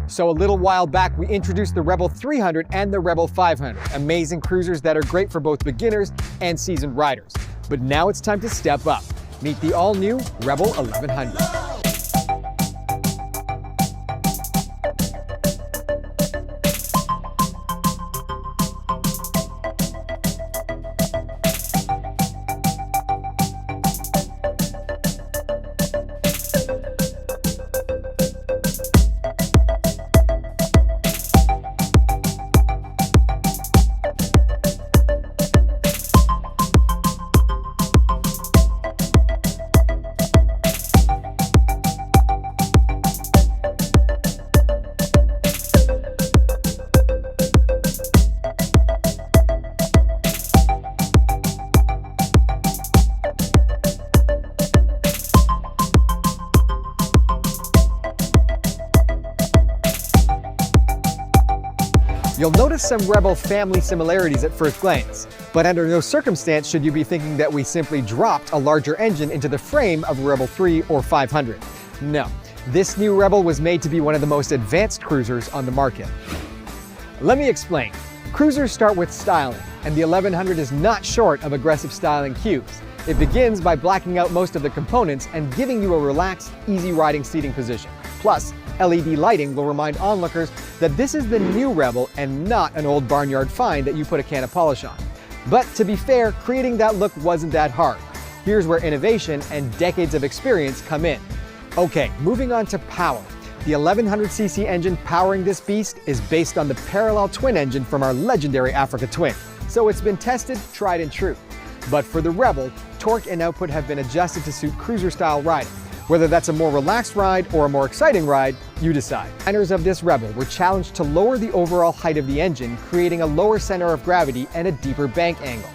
So a little while back, we introduced the Rebel 300 and the Rebel 500, amazing cruisers that are great for both beginners and seasoned riders. But now it's time to step up. Meet the all-new Rebel 1100. You'll notice some Rebel family similarities at first glance, but under no circumstance should you be thinking that we simply dropped a larger engine into the frame of a Rebel 3 or 500. No, this new Rebel was made to be one of the most advanced cruisers on the market. Let me explain. Cruisers start with styling, and the 1100 is not short of aggressive styling cues. It begins by blacking out most of the components and giving you a relaxed, easy riding seating position. Plus, LED lighting will remind onlookers that this is the new Rebel and not an old barnyard find that you put a can of polish on. But to be fair, creating that look wasn't that hard. Here's where innovation and decades of experience come in. Okay, moving on to power. The 1100cc engine powering this beast is based on the parallel twin engine from our legendary Africa Twin. So it's been tested, tried and true. But for the Rebel, torque and output have been adjusted to suit cruiser-style riding. Whether that's a more relaxed ride or a more exciting ride, you decide. Designers of this Rebel were challenged to lower the overall height of the engine, creating a lower center of gravity and a deeper bank angle.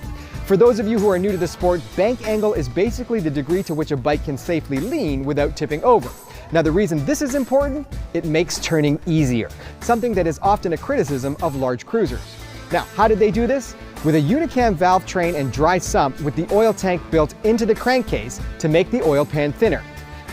For those of you who are new to the sport, bank angle is basically the degree to which a bike can safely lean without tipping over. Now the reason this is important, it makes turning easier, something that is often a criticism of large cruisers. Now, how did they do this? With a Unicam valve train and dry sump with the oil tank built into the crankcase to make the oil pan thinner.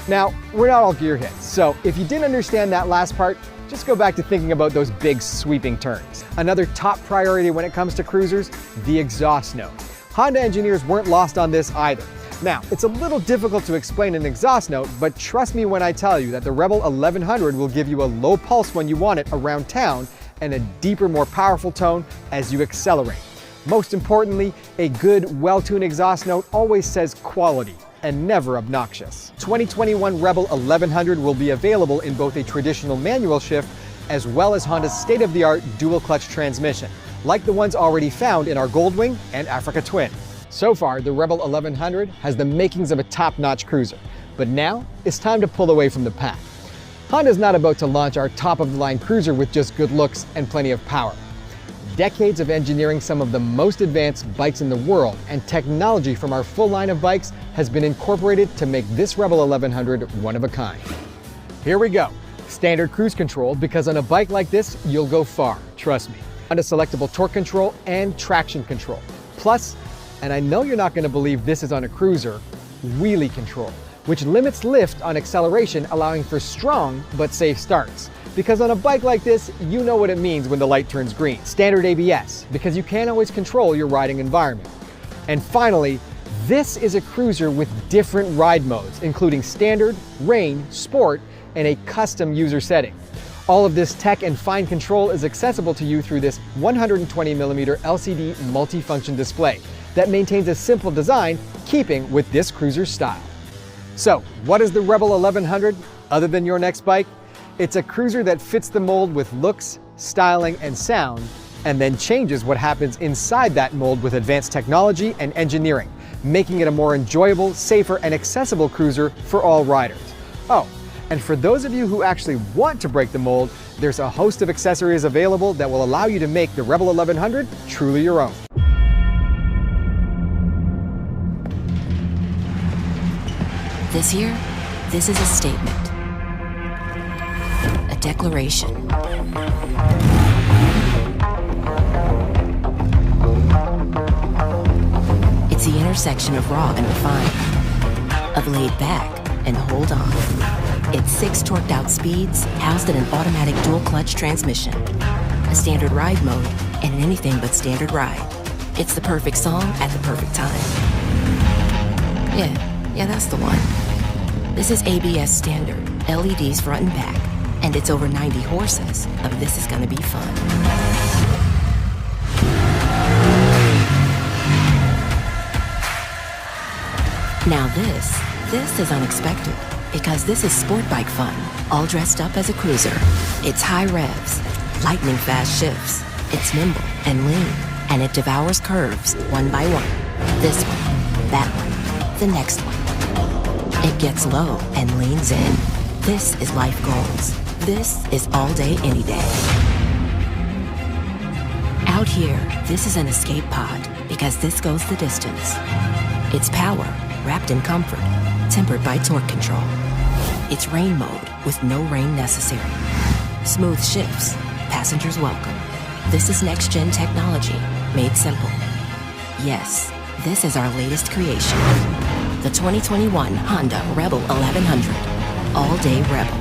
Now, we're not all gearheads, so if you didn't understand that last part, just go back to thinking about those big sweeping turns. Another top priority when it comes to cruisers, the exhaust note. Honda engineers weren't lost on this either. Now, it's a little difficult to explain an exhaust note, but trust me when I tell you that the Rebel 1100 will give you a low pulse when you want it around town and a deeper, more powerful tone as you accelerate. Most importantly, a good, well-tuned exhaust note always says quality and never obnoxious. 2021 Rebel 1100 will be available in both a traditional manual shift as well as Honda's state-of-the-art dual-clutch transmission, like the ones already found in our Goldwing and Africa Twin. So far, the Rebel 1100 has the makings of a top-notch cruiser, but now it's time to pull away from the pack. Honda's not about to launch our top-of-the-line cruiser with just good looks and plenty of power. Decades of engineering some of the most advanced bikes in the world and technology from our full line of bikes has been incorporated to make this Rebel 1100 one of a kind. Here we go. Standard cruise control, because on a bike like this, you'll go far, trust me. Honda selectable torque control and traction control. Plus, and I know you're not going to believe this is on a cruiser, wheelie control, which limits lift on acceleration, allowing for strong but safe starts. Because on a bike like this, you know what it means when the light turns green. Standard ABS, because you can't always control your riding environment. And finally, this is a cruiser with different ride modes, including standard, rain, sport, and a custom user setting. All of this tech and fine control is accessible to you through this 120mm LCD multifunction display that maintains a simple design, keeping with this cruiser's style. So, what is the Rebel 1100 other than your next bike? It's a cruiser that fits the mold with looks, styling, and sound, and then changes what happens inside that mold with advanced technology and engineering, making it a more enjoyable, safer, and accessible cruiser for all riders. Oh, and for those of you who actually want to break the mold, there's a host of accessories available that will allow you to make the Rebel 1100 truly your own. This year, this is a statement. A declaration. It's the intersection of raw and refined, of laid back and hold on. It's 6 torqued-out speeds housed in an automatic dual-clutch transmission, a standard ride mode, and an anything but standard ride. It's the perfect song at the perfect time. Yeah, that's the one. This is ABS standard, LEDs front and back, and it's over 90 horses of this is gonna be fun. Now this is unexpected, because this is sport bike fun, all dressed up as a cruiser. It's high revs, lightning fast shifts, it's nimble and lean, and it devours curves one by one. This one, that one, the next one. It gets low and leans in. This is life goals. This is all day, any day. Out here, this is an escape pod, because this goes the distance. It's power, wrapped in comfort, tempered by torque control. It's rain mode with no rain necessary. Smooth shifts, passengers welcome. This is next-gen technology, made simple. Yes, this is our latest creation. The 2021 Honda Rebel 1100. All-day Rebel.